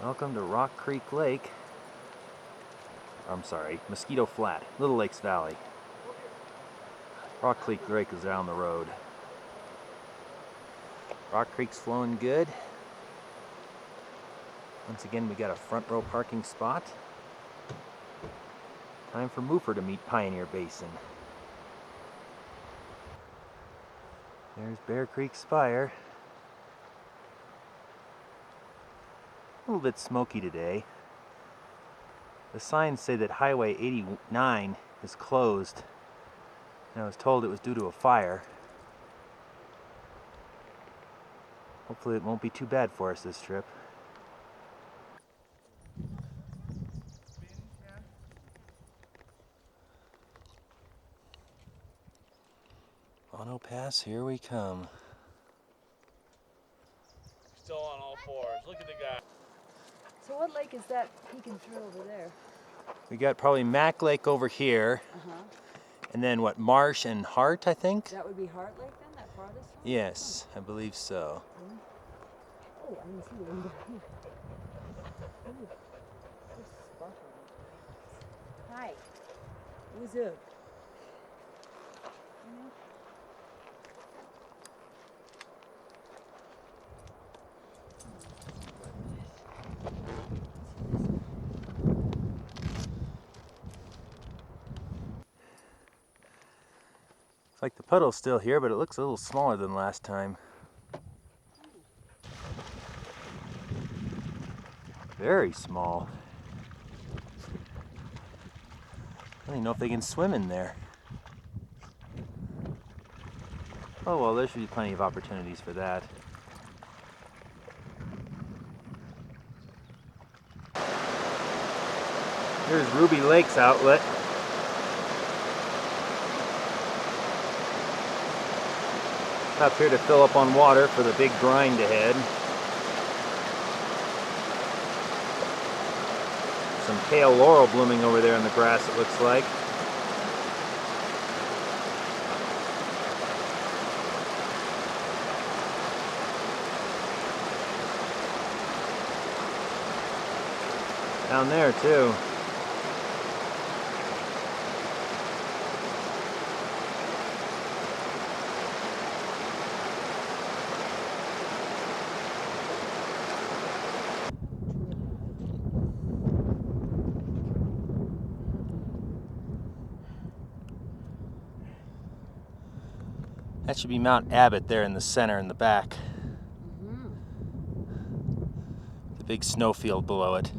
Welcome to Rock Creek Lake. I'm sorry, Mosquito Flat, Little Lakes Valley. Rock Creek Lake is down the road. Rock Creek's flowing good. Once again, we got a front row parking spot. Time for Moofer to meet Pioneer Basin. There's Bear Creek Spire. A little bit smoky today. The signs say that Highway 89 is closed, and I was told it was due to a fire. Hopefully it won't be too bad for us this trip. Mono Pass, here we come. Still on all fours. Look at the guy. So what lake is that peeking through over there? We got probably Mac Lake over here, and then what, Marsh and Hart, I think? That would be Hart Lake then, that farthest one? Yes, I believe so. Oh, I didn't see the window here. Ooh, this is sparkling. Hi. What's up? It's like the puddle's still here, but it looks a little smaller than last time. Very small. I don't even know if they can swim in there. Oh well, there should be plenty of opportunities for that. Here's Ruby Lake's outlet. Up here to fill up on water for the big grind ahead. Some pale laurel blooming over there in the grass, it looks like. Down there too. That should be Mount Abbott there in the center in the back. The big snowfield below it.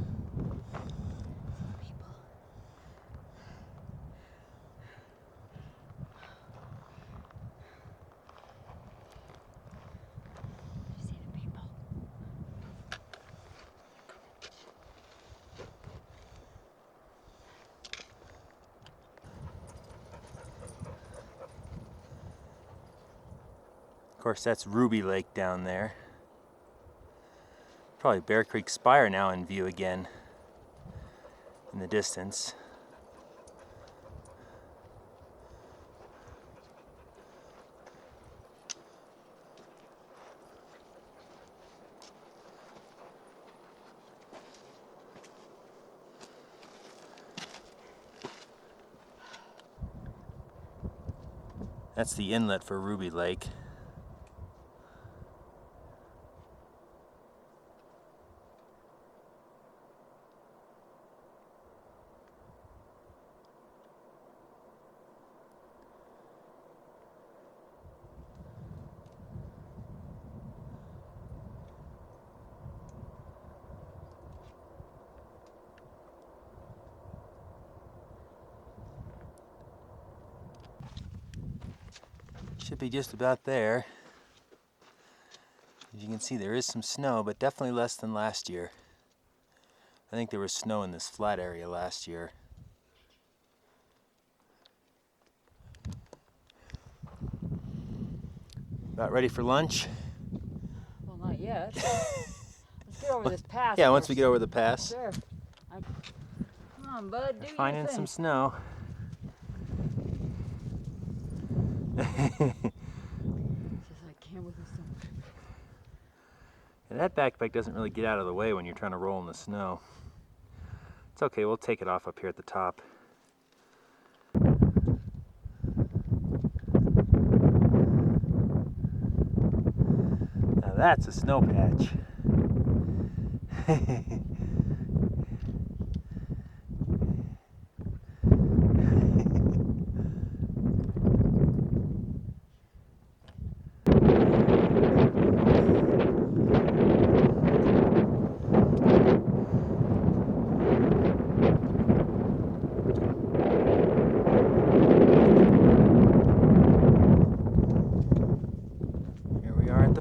Of course, that's Ruby Lake down there. Probably Bear Creek Spire now in view again in the distance. That's the inlet for Ruby Lake. Should be just about there. As you can see, there is some snow, but definitely less than last year. I think there was snow in this flat area last year. About ready for lunch? Well, not yet. Let's get over this pass. Yeah, once first. we get over the pass. Sure. Come on, bud. Do Finding your thing. some snow. Says I can't with this stuff. And that backpack doesn't really get out of the way when you're trying to roll in the snow. It's okay, we'll take it off up here at the top. Now that's a snow patch.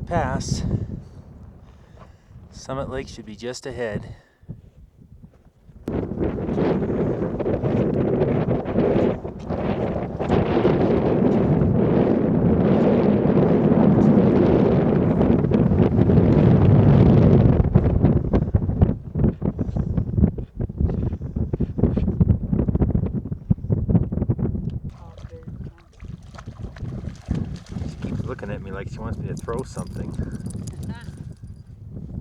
Pass. Summit Lake should be just ahead. She keeps looking at me like she wants me to throw something.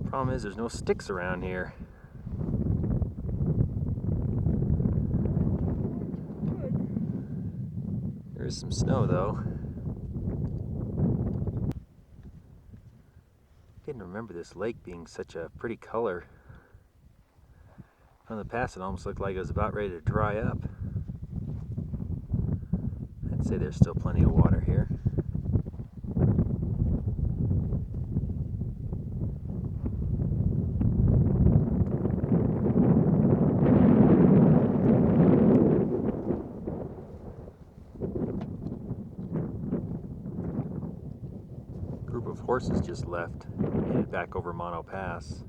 Problem is, there's no sticks around here. There is some snow, though. Didn't remember this lake being such a pretty color. From the past, it almost looked like it was about ready to dry up. I'd say there's still plenty of water here. Group of horses just left, headed back over Mono Pass.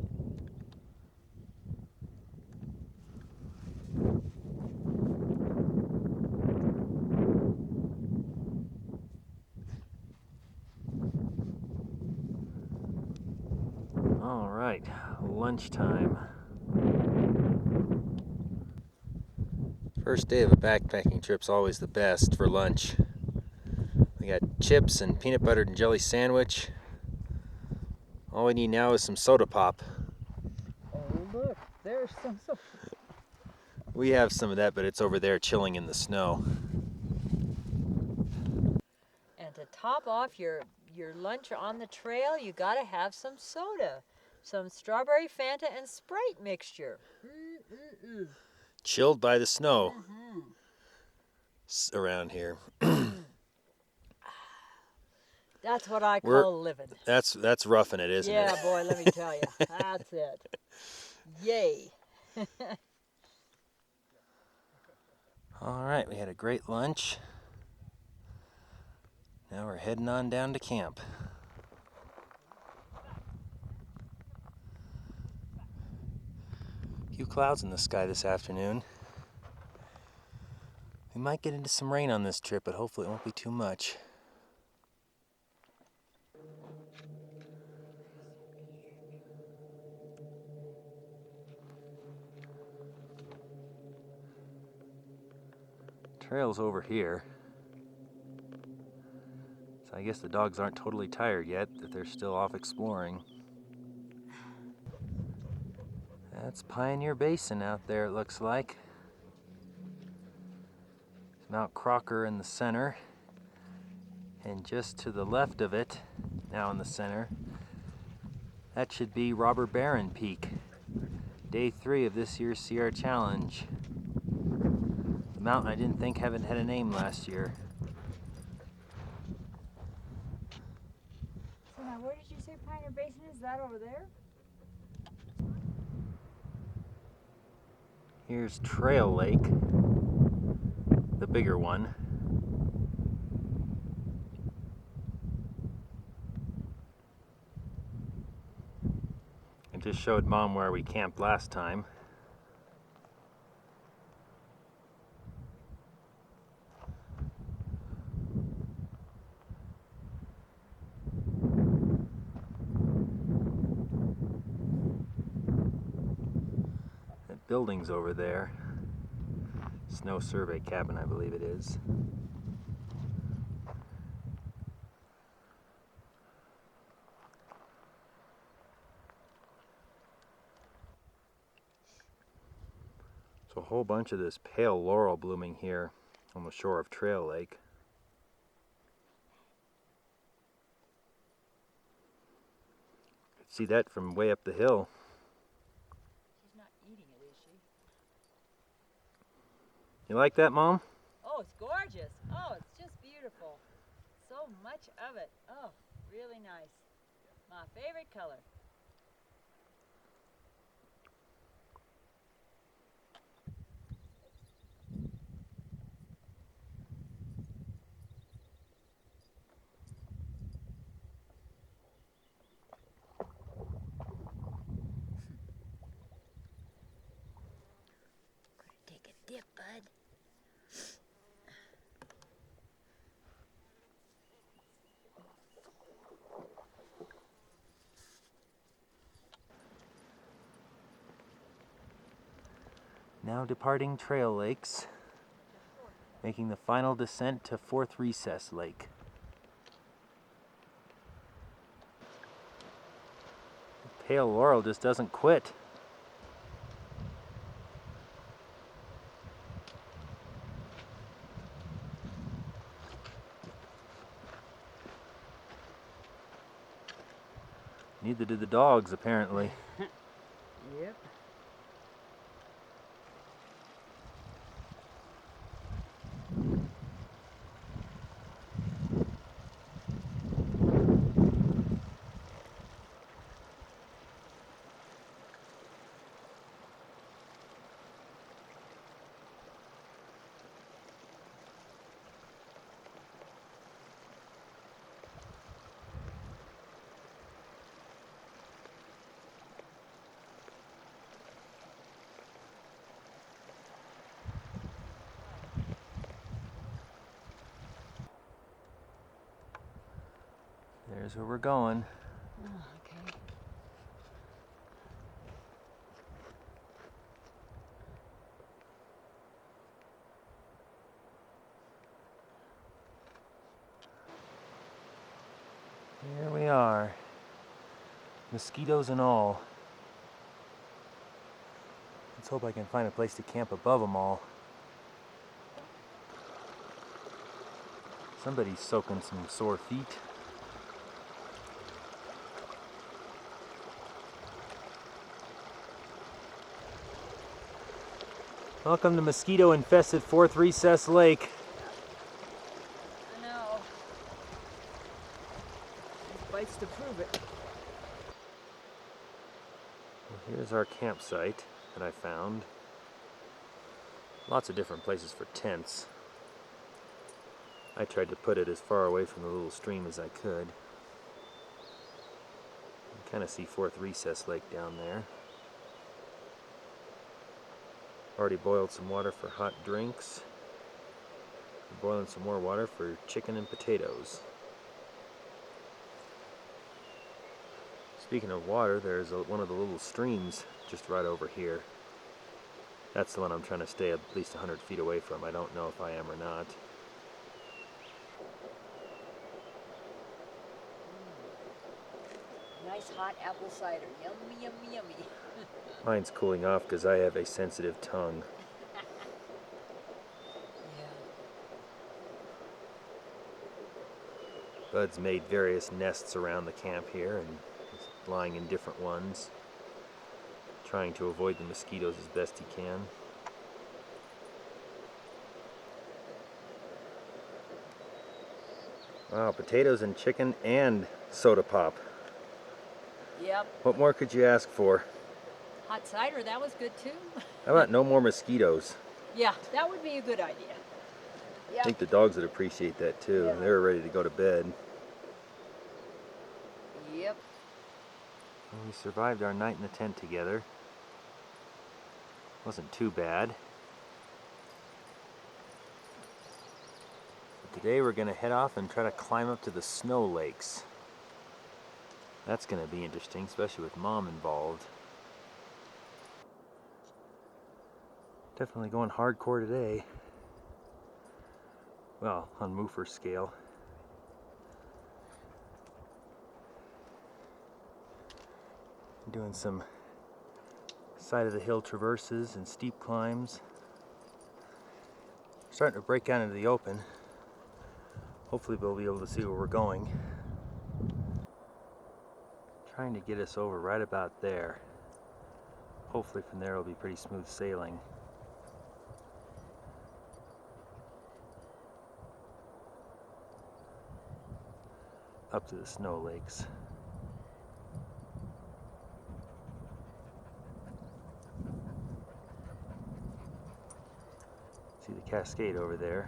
All right, lunchtime. First day of a backpacking trip's always the best for lunch. We got chips and peanut butter and jelly sandwich. All we need now is some soda pop. Oh, look, there's some soda. We have some of that, but it's over there chilling in the snow. And to top off your lunch on the trail, you gotta have some soda. Some strawberry Fanta and Sprite mixture. Chilled by the snow around here. That's what I call living. That's roughing it, isn't it? Yeah, boy, let me tell you. That's it. Yay. All right, we had a great lunch. Now we're heading on down to camp. A few clouds in the sky this afternoon. We might get into some rain on this trip, but hopefully it won't be too much. Trail's over here. So I guess the dogs aren't totally tired yet, that they're still off exploring. That's Pioneer Basin out there, it looks like. Mount Crocker in the center. And just to the left of it, now in the center, that should be Robber Baron Peak. Day 3 of this year's CR Challenge. The mountain I didn't think had a name last year. So now, where did you say Pioneer Basin is? That over there? Here's Trail Lake, the bigger one. I just showed Mom where we camped last time. That building's over there. Snow Survey Cabin, I believe it is. There's a whole bunch of this pale laurel blooming here on the shore of Trail Lake. See that from way up the hill. She's not eating it, is she? You like that, Mom? Oh, it's gorgeous. Oh, it's just beautiful. So much of it. Oh, really nice. My favorite color. Take a dip, bud. Now departing Trail Lakes, making the final descent to Fourth Recess Lake. Pale laurel just doesn't quit. Neither did the dogs, apparently. Yep. There's where we're going. Oh, okay. Here we are. Mosquitoes and all. Let's hope I can find a place to camp above them all. Somebody's soaking some sore feet. Welcome to mosquito-infested Fourth Recess Lake. I know. These bites to prove it. Well, here's our campsite that I found. Lots of different places for tents. I tried to put it as far away from the little stream as I could. You kind of see Fourth Recess Lake down there. Already boiled some water for hot drinks. Boiling some more water for chicken and potatoes. Speaking of water, there's one of the little streams just right over here. That's the one I'm trying to stay at least 100 feet away from. I don't know if I am or not. Nice hot apple cider. Yummy, yummy, yummy. Mine's cooling off because I have a sensitive tongue. Yeah. Bud's made various nests around the camp here and is lying in different ones, trying to avoid the mosquitoes as best he can. Wow, potatoes and chicken and soda pop. Yep. What more could you ask for? Hot cider, that was good too. How about no more mosquitoes? Yeah, that would be a good idea. I Yeah. think the dogs would appreciate that too. Yeah. They're ready to go to bed. Yep. Well, we survived our night in the tent together. Wasn't too bad. But today we're going to head off and try to climb up to the snow lakes. That's going to be interesting, especially with Mom involved. Definitely going hardcore today. Well, on moofer scale. Doing some Side of the hill traverses and steep climbs. Starting to break out into the open. Hopefully we'll be able to see where we're going. Trying to get us over right about there. Hopefully from there it'll be pretty smooth sailing. Up to the snow lakes. See the cascade over there.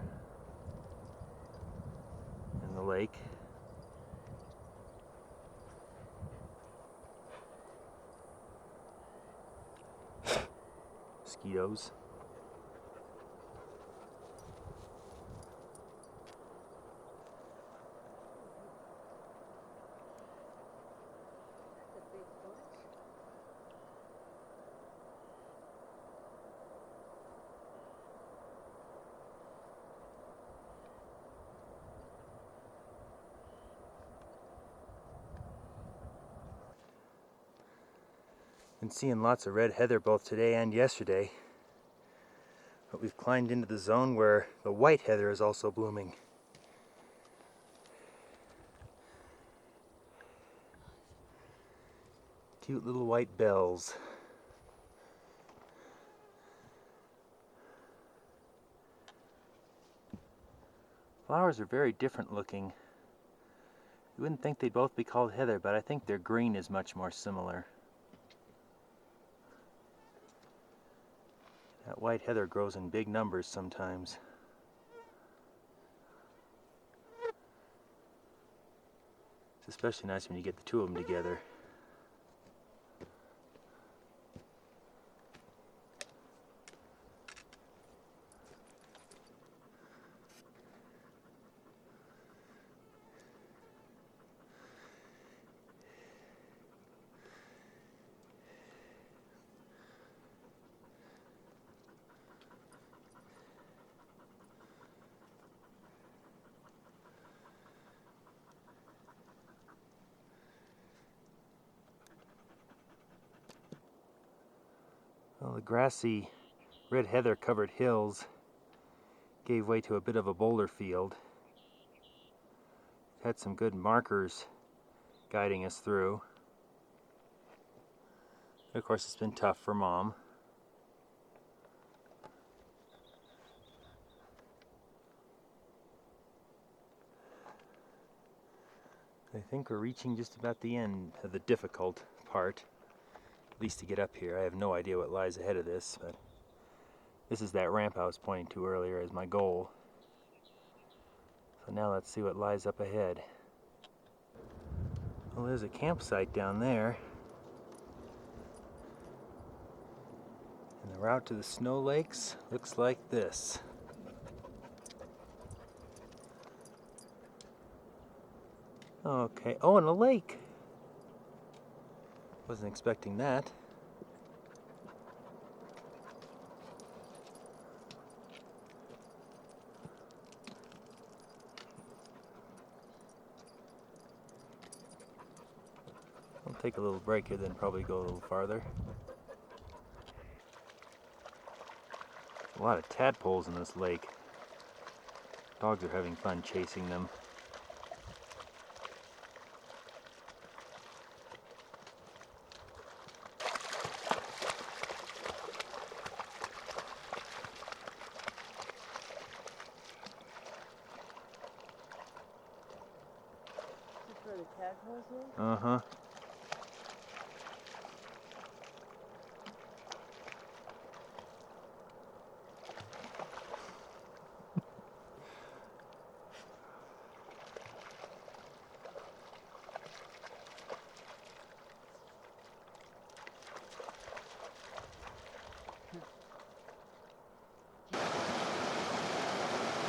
And the lake. Mosquitoes. Been seeing lots of red heather both today and yesterday. But we've climbed into the zone where the white heather is also blooming. Cute little white bells. Flowers are very different looking. You wouldn't think they'd both be called heather, but I think their green is much more similar. That white heather grows in big numbers sometimes. It's especially nice when you get the two of them together. Well, the grassy, red heather covered hills gave way to a bit of a boulder field. Had some good markers guiding us through. Of course, it's been tough for Mom. I think we're reaching just about the end of the difficult part. At least to get up here. I have no idea what lies ahead of this, but this is that ramp I was pointing to earlier as my goal. So now let's see what lies up ahead. Well, there's a campsite down there. And the route to the snow lakes looks like this. Okay, oh, and a lake. Wasn't expecting that. I'll take a little break here, then probably go a little farther. A lot of tadpoles in this lake. Dogs are having fun chasing them. Where the tadpoles live? Uh-huh.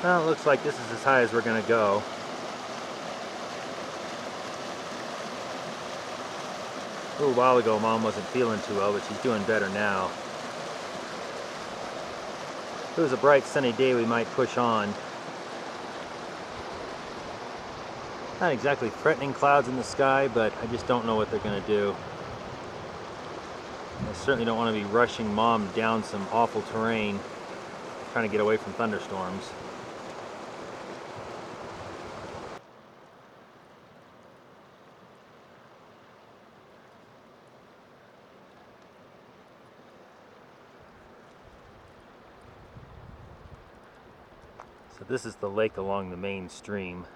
Well, it looks like this is as high as we're going to go. A little while ago, Mom wasn't feeling too well, but she's doing better now. If it was a bright, sunny day, we might push on. Not exactly threatening clouds in the sky, but I just don't know what they're going to do. I certainly don't want to be rushing Mom down some awful terrain, trying to get away from thunderstorms. So this is the lake along the main stream.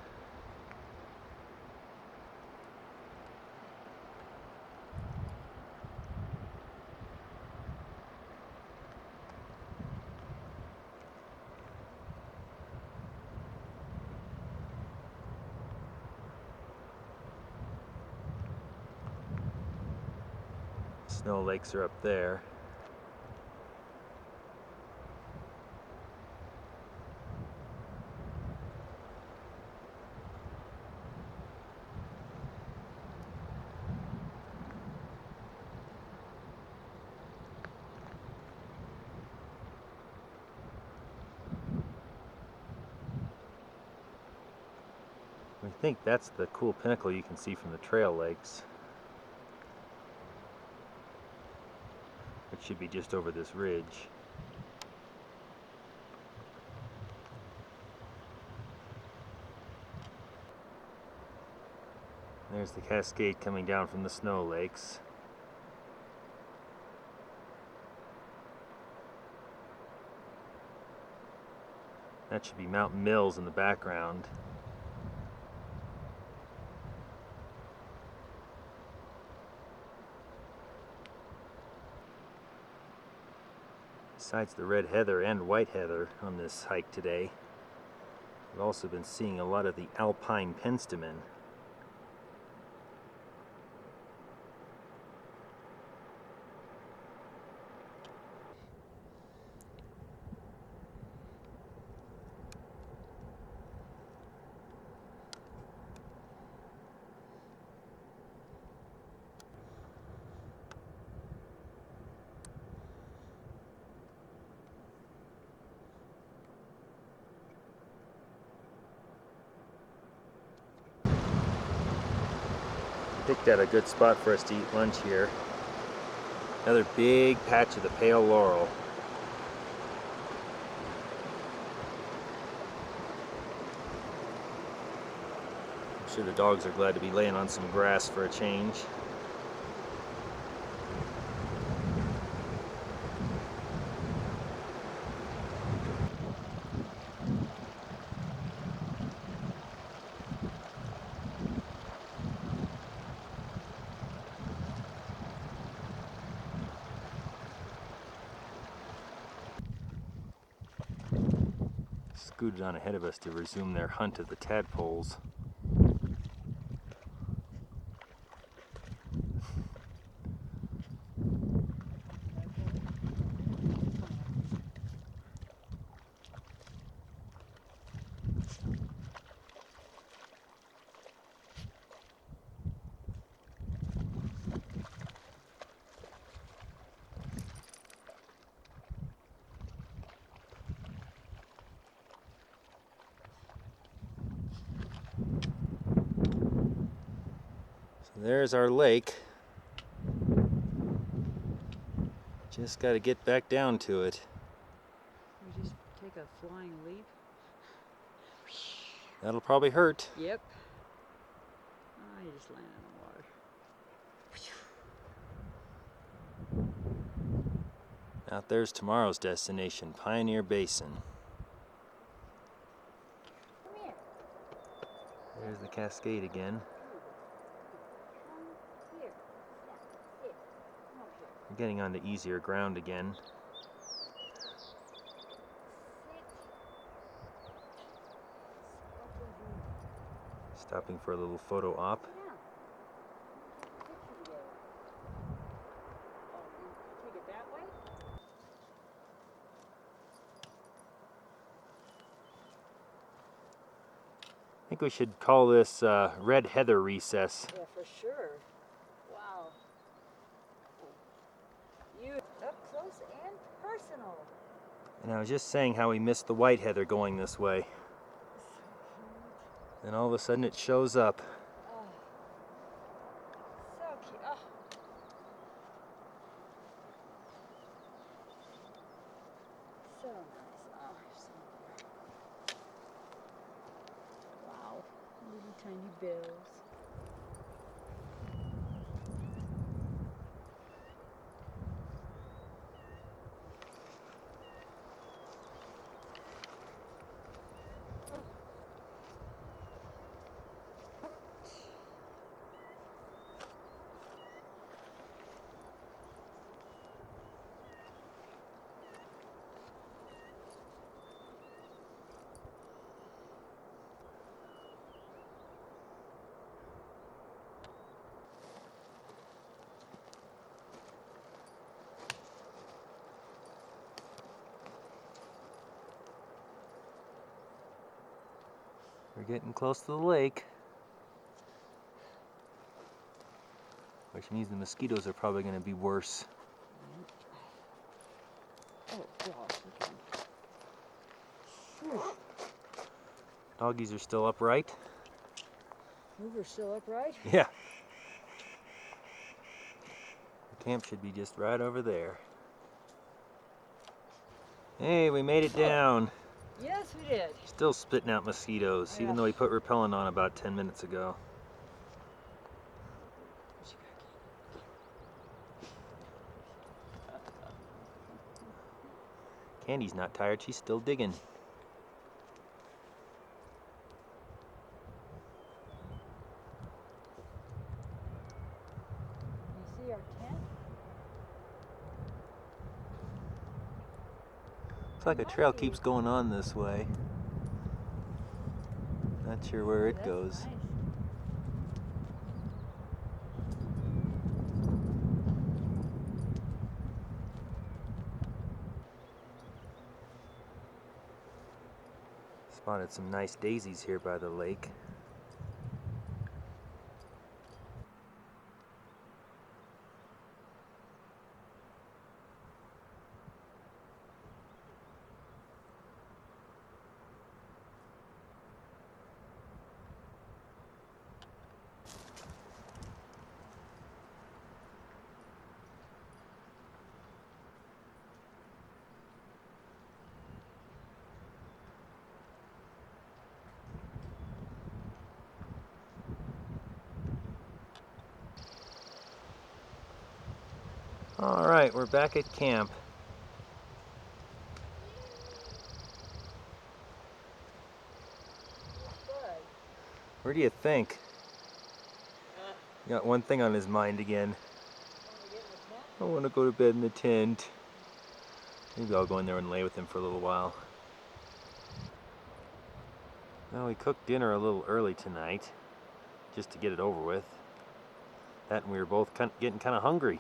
Snow lakes are up there. I think that's the cool pinnacle you can see from the trail lakes, which should be just over this ridge. There's the cascade coming down from the snow lakes. That should be Mountain Mills in the background. Besides the red heather and white heather on this hike today, we've also been seeing a lot of the Alpine Penstemon. Picked out a good spot for us to eat lunch here. Another big patch of the pale laurel. I'm sure the dogs are glad to be laying on some grass for a change. Scooted on ahead of us to resume their hunt of the tadpoles. There's our lake. Just got to get back down to it. We just take a flying leap. That'll probably hurt. Yep. I just landed in the water. Out there's tomorrow's destination, Pioneer Basin. Come here. There's the cascade again. Come here. Yeah, sit. Come over here. We're getting onto easier ground again. Stopping for a little photo op. Sit down. Picture together. Oh, you take it that way? I think we should call this Red Heather Recess. Yeah, for sure. Wow. You up close and personal. And I was just saying how we missed the white heather going this way. Then all of a sudden it shows up. Oh. So cute. Oh. nice. Oh, there's some more. Wow. Little tiny bills. We're getting close to the lake, which means the mosquitoes are probably going to be worse. Oh gosh, okay. Doggies are still upright. Hoover's still upright? Yeah. The camp should be just right over there. Hey, we made it down. Yes, we did. Still spitting out mosquitoes, even though we put repellent on about 10 minutes ago. Candy's not tired, she's still digging. You see our tent? Looks like a trail keeps going on this way. Not sure where it goes. Nice. Spotted some nice daisies here by the lake. All right, we're back at camp. Where do you think? Got one thing on his mind again. I want to go to bed in the tent. Maybe I'll go in there and lay with him for a little while. Well, we cooked dinner a little early tonight, just to get it over with. That and we were both getting kind of hungry.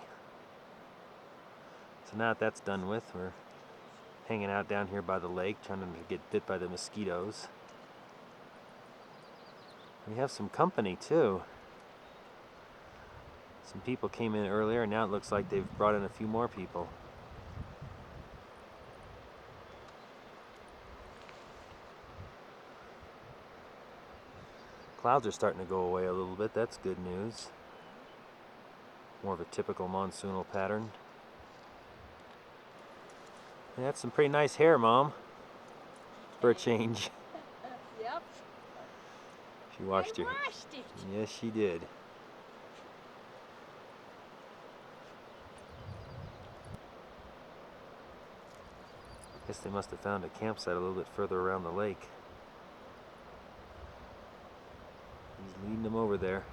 So now that that's done with, we're hanging out down here by the lake, trying not to get bit by the mosquitoes. We have some company too. Some people came in earlier, and now it looks like they've brought in a few more people. Clouds are starting to go away a little bit. That's good news. More of a typical monsoonal pattern. And that's some pretty nice hair, Mom. For a change. Yep. She washed her. Washed it. Yes, she did. Guess they must have found a campsite a little bit further around the lake. He's leading them over there.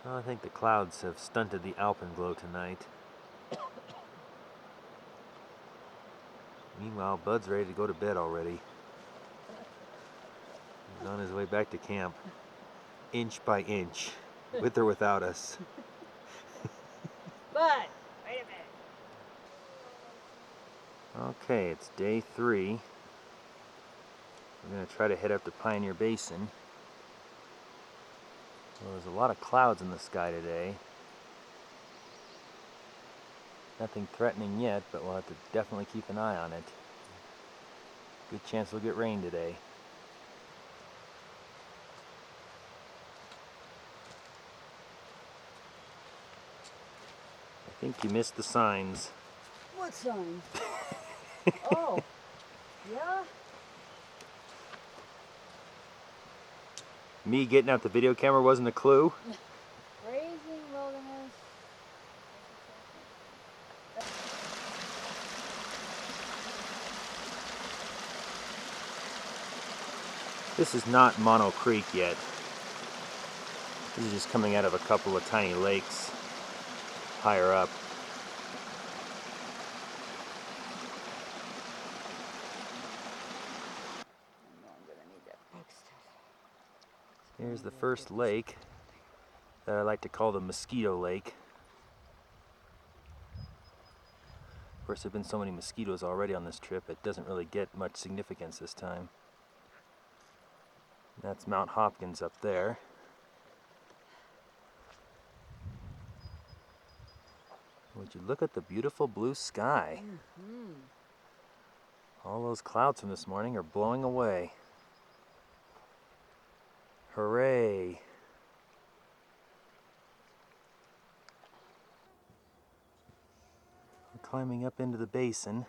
Well, I think the clouds have stunted the alpenglow tonight. Meanwhile, Bud's ready to go to bed already. He's on his way back to camp, inch by inch, with or without us. Bud, wait a minute. Okay, it's day 3. We're going to try to head up to Pioneer Basin. Well, there's a lot of clouds in the sky today. Nothing threatening yet, but we'll have to definitely keep an eye on it. Good chance we'll get rain today. I think you missed the signs. What sign? Oh, yeah. Me getting out the video camera wasn't a clue. Grazing wilderness. This is not Mono Creek yet. This is just coming out of a couple of tiny lakes higher up. I know I'm gonna need that big stuff. Here's the first lake that I like to call the Mosquito Lake. Of course, there have been so many mosquitoes already on this trip, it doesn't really get much significance this time. That's Mount Hopkins up there. Would you look at the beautiful blue sky? All those clouds from this morning are blowing away. Hooray! We're climbing up into the basin.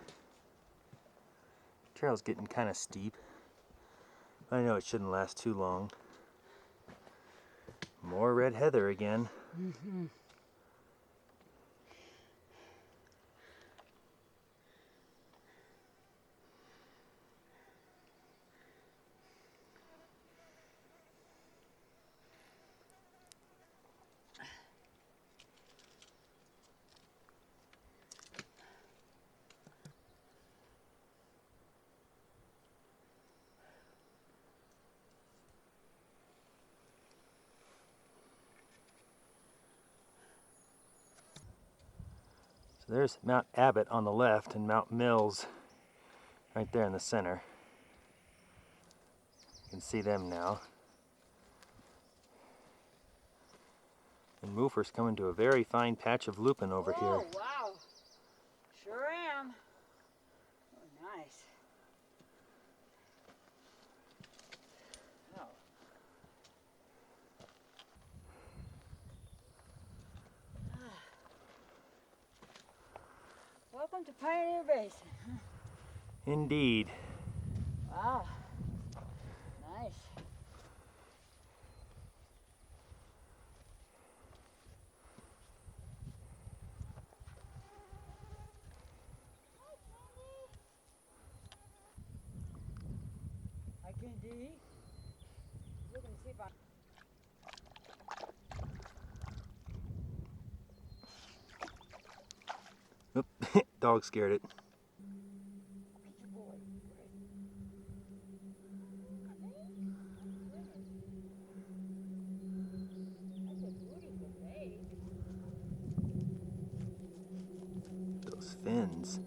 The trail's getting kind of steep. I know it shouldn't last too long. More red heather again. So there's Mount Abbott on the left and Mount Mills right there in the center. You can see them now. And Moofer's coming to a very fine patch of lupin over here. Oh, wow. Sure am. Oh, nice. Oh. Welcome to Pioneer Basin. Indeed. Wow. Nice. Hi, Candy. Look and see if I... Oop, dog scared it. Good boy. Those fins.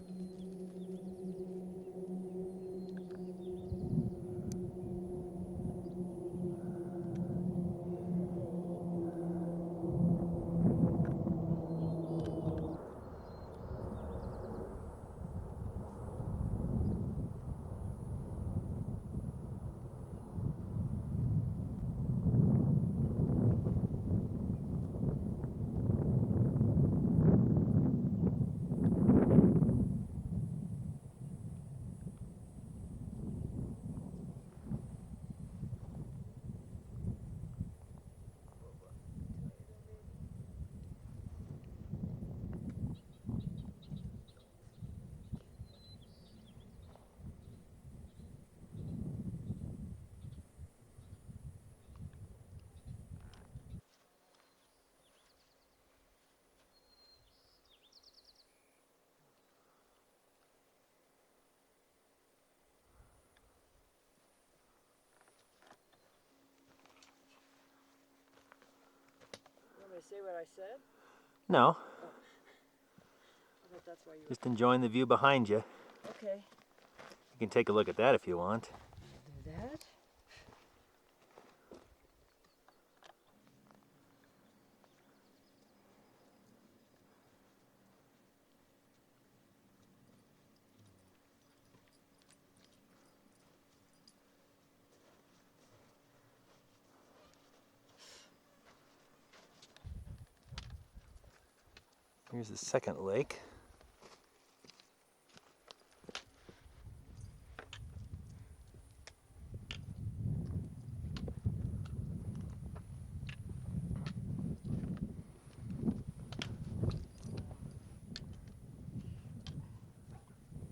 You want me to say what I said? No, I bet that's why you... just enjoying the view behind you. Okay. You can take a look at that if you want. Do that. Here's the second lake.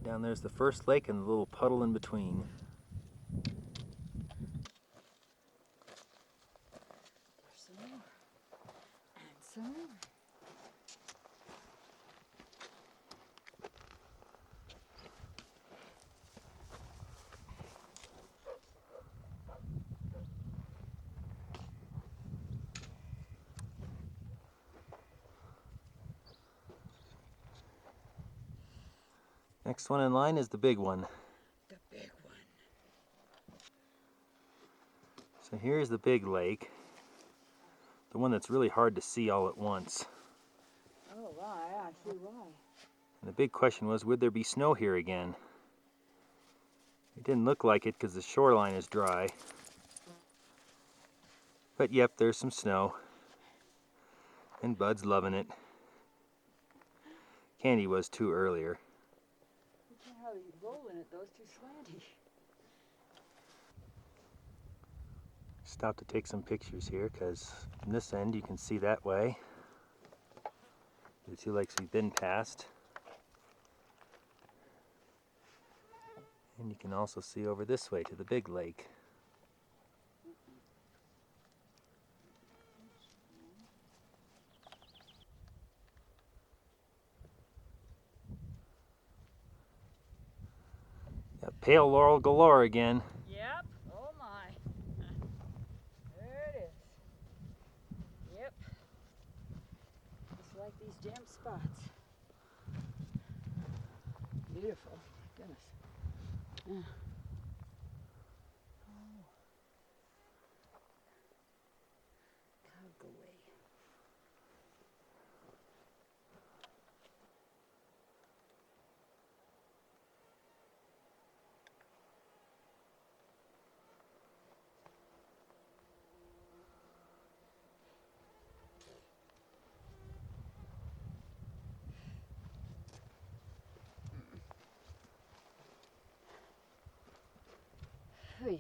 Down there's the first lake and the little puddle in between. There's some more. And some more. Next one in line is the big one. The big one. So here's the big lake. The one that's really hard to see all at once. Oh, wow, I see why. And the big question was, would there be snow here again? It didn't look like it because the shoreline is dry. But yep, there's some snow. And Bud's loving it. Candy was too earlier. You can't hardly roll in it though, it's too slanty. Stop to take some pictures here because from this end you can see that way. The two lakes we've been past. And you can also see over this way to the big lake. Got pale laurel galore again. Yep. Oh my. There it is. Yep. Just like these damn spots. Beautiful. Goodness. Yeah. Oh. Go away. Hey.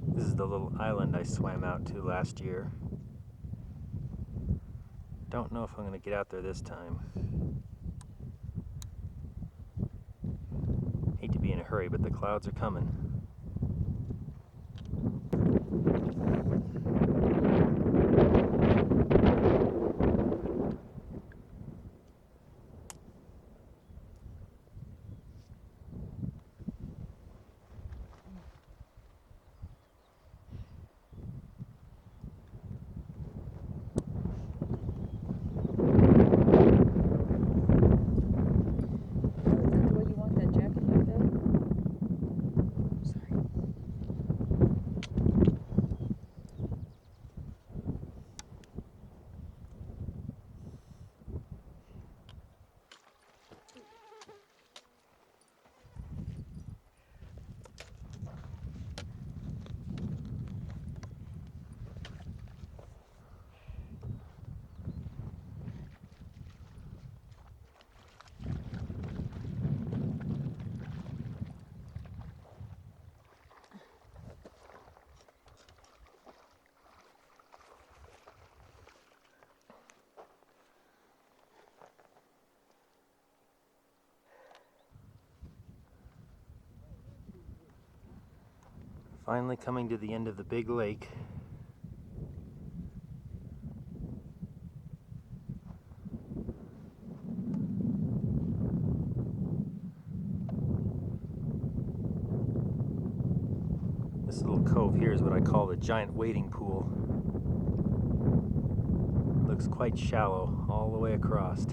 This is the little island I swam out to last year. Don't know if I'm going to get out there this time. Hate to be in a hurry, but the clouds are coming. Finally coming to the end of the big lake. This little cove here is what I call the giant wading pool. Looks quite shallow all the way across.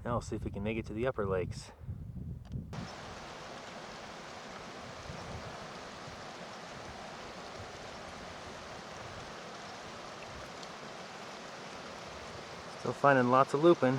Now we'll see if we can make it to the upper lakes. Still finding lots of lupin.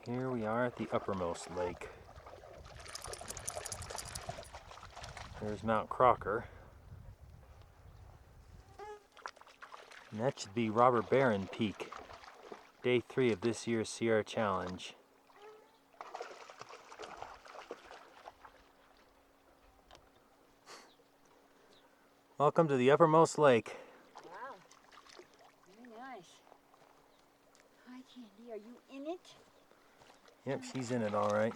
Here we are at the Uppermost Lake. There's Mount Crocker. And that should be Robber Baron Peak, day 3 of this year's Sierra Challenge. Welcome to the Uppermost Lake. Wow, very nice. Hi, Candy, are you in it? Yep, she's in it all right.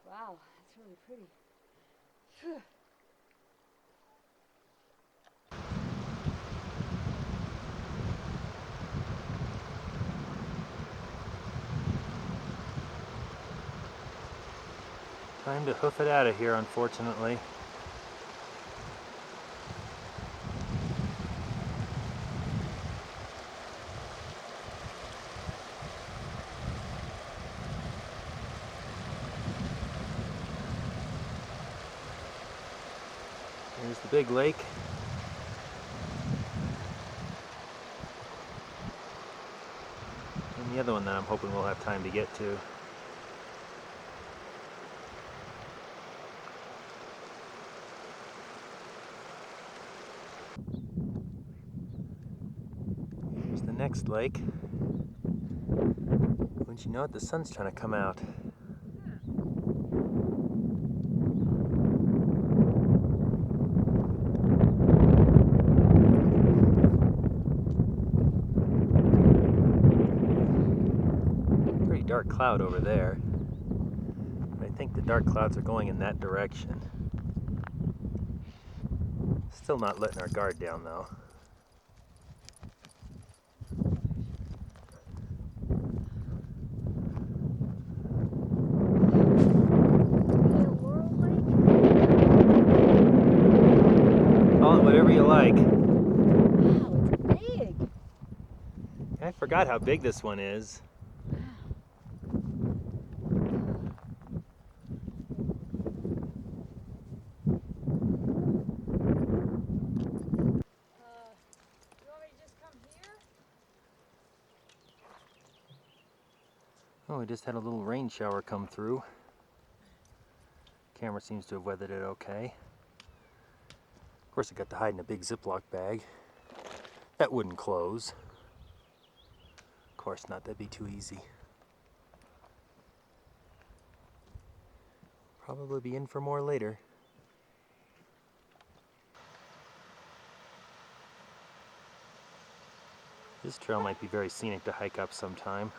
Wow, that's really pretty. Phew. Time to hoof it out of here, unfortunately. Here's the big lake. And the other one that I'm hoping we'll have time to get to. Here's the next lake. Wouldn't you know it, the sun's trying to come out. Pretty dark cloud over there. I think the dark clouds are going in that direction. Still not letting our guard down though. Call it whatever you like. Wow, it's big. I forgot how big this one is. Oh, we just had a little rain shower come through. Camera seems to have weathered it okay. Of course, it got to hide in a big Ziploc bag. That wouldn't close. Of course not, that'd be too easy. Probably be in for more later. This trail might be very scenic to hike up sometime.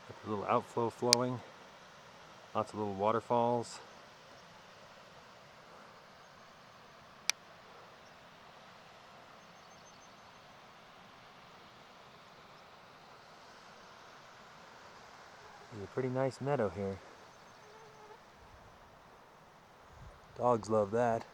With a little outflow flowing, lots of little waterfalls. There's a pretty nice meadow here. Dogs love that.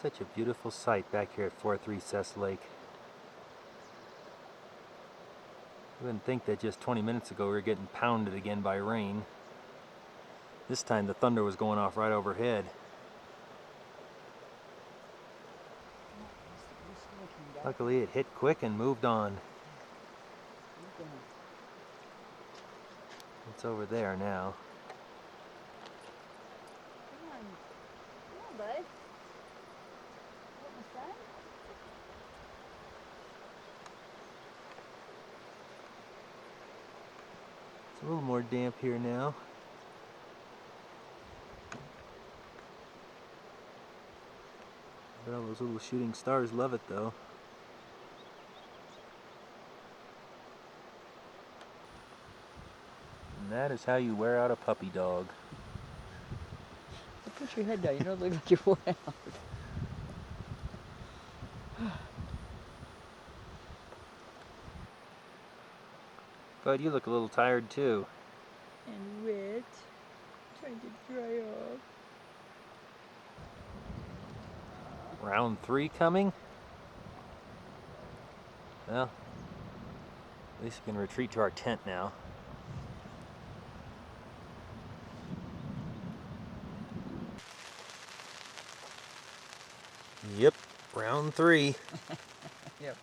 Such a beautiful sight back here at Fourth Recess Lake. You wouldn't think that just 20 minutes ago we were getting pounded again by rain. This time the thunder was going off right overhead. Luckily it hit quick and moved on. It's over there now. Come on, bud. What was that? It's a little more damp here now. But all those little shooting stars love it though. And that is how you wear out a puppy dog. Put your head down. You don't look like you're worn out. Bud, you look a little tired too. And wet. Trying to dry off. Round 3 coming? Well, at least we can retreat to our tent now. Yep, round 3. Yep.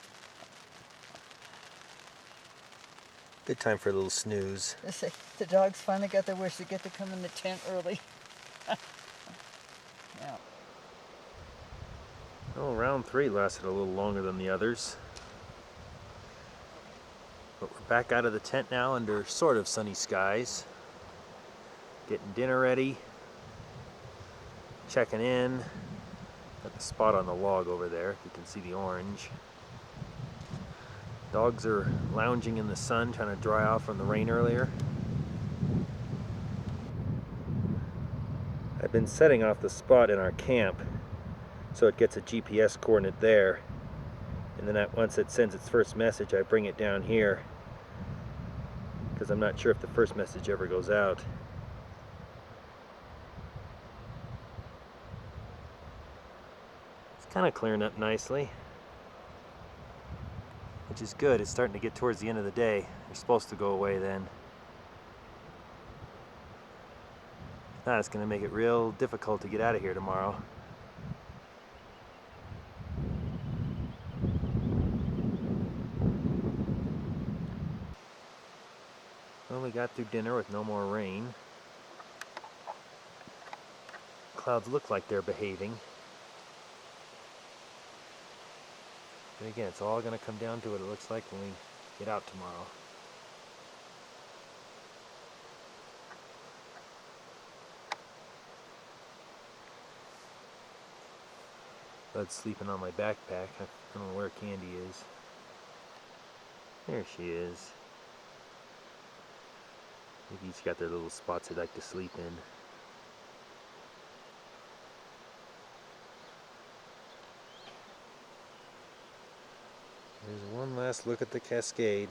Good time for a little snooze. The dogs finally got their wish to get to come in the tent early. Yeah. Oh, round 3 lasted a little longer than the others. But we're back out of the tent now under sort of sunny skies. Getting dinner ready. Checking in. Got the spot on the log over there. You can see the orange. Dogs are lounging in the sun, trying to dry off from the rain earlier. I've been setting off the spot in our camp so it gets a GPS coordinate there. And then once it sends its first message, I bring it down here because I'm not sure if the first message ever goes out. It's kind of clearing up nicely, which is good. It's starting to get towards the end of the day. They're supposed to go away then. Now it's going to make it real difficult to get out of here tomorrow. Well, we got through dinner with no more rain. Clouds look like they're behaving. But again, it's all going to come down to what it looks like when we get out tomorrow. Bud's sleeping on my backpack. I don't know where Candy is. There she is. They've each got their little spots they like to sleep in. There's one last look at the Cascade.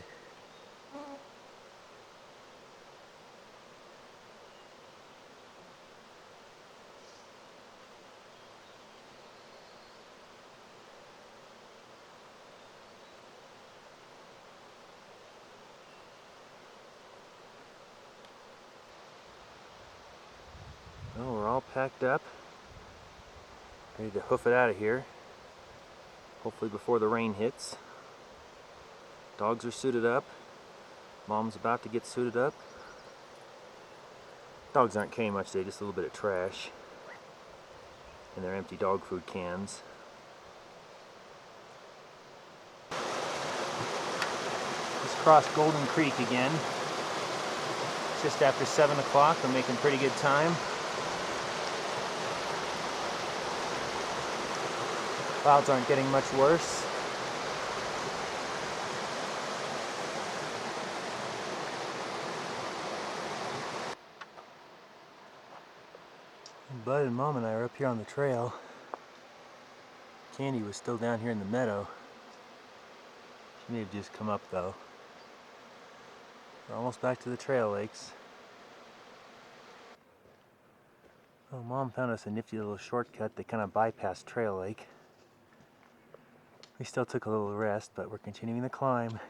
Well, we're all packed up, ready to hoof it out of here, hopefully before the rain hits. Dogs are suited up. Mom's about to get suited up. Dogs aren't carrying much today, just a little bit of trash. And their empty dog food cans. Just crossed Golden Creek again. It's just after 7 o'clock. We're making pretty good time. Clouds aren't getting much worse. Bud and Mom and I are up here on the trail. Candy was still down here in the meadow. She may have just come up though. We're almost back to the trail lakes. Oh, Mom found us a nifty little shortcut that kind of bypassed Trail Lake. We still took a little rest, but we're continuing the climb.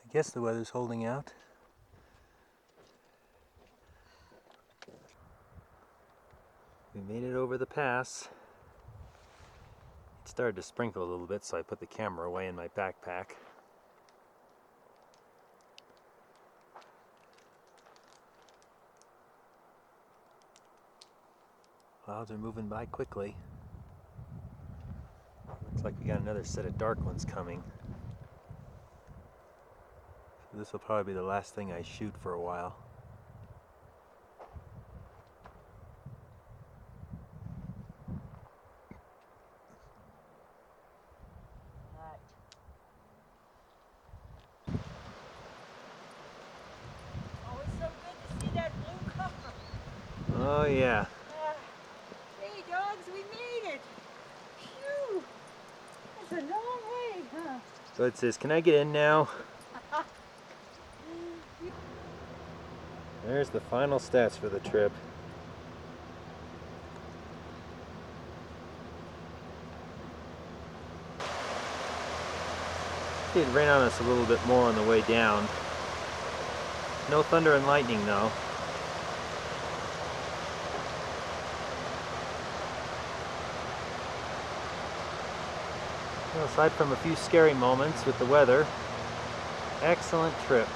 I guess the weather's holding out. We made it over the pass. It started to sprinkle a little bit, so I put the camera away in my backpack. Clouds are moving by quickly. Looks like we got another set of dark ones coming. So this will probably be the last thing I shoot for a while. Oh, it's so good to see that blue cover. Oh yeah. Hey dogs, we made it. Phew. That's a long way, huh? So it says, can I get in now? There's the final stats for the trip. It rained on us a little bit more on the way down. No thunder and lightning though. Well, aside from a few scary moments with the weather, excellent trip.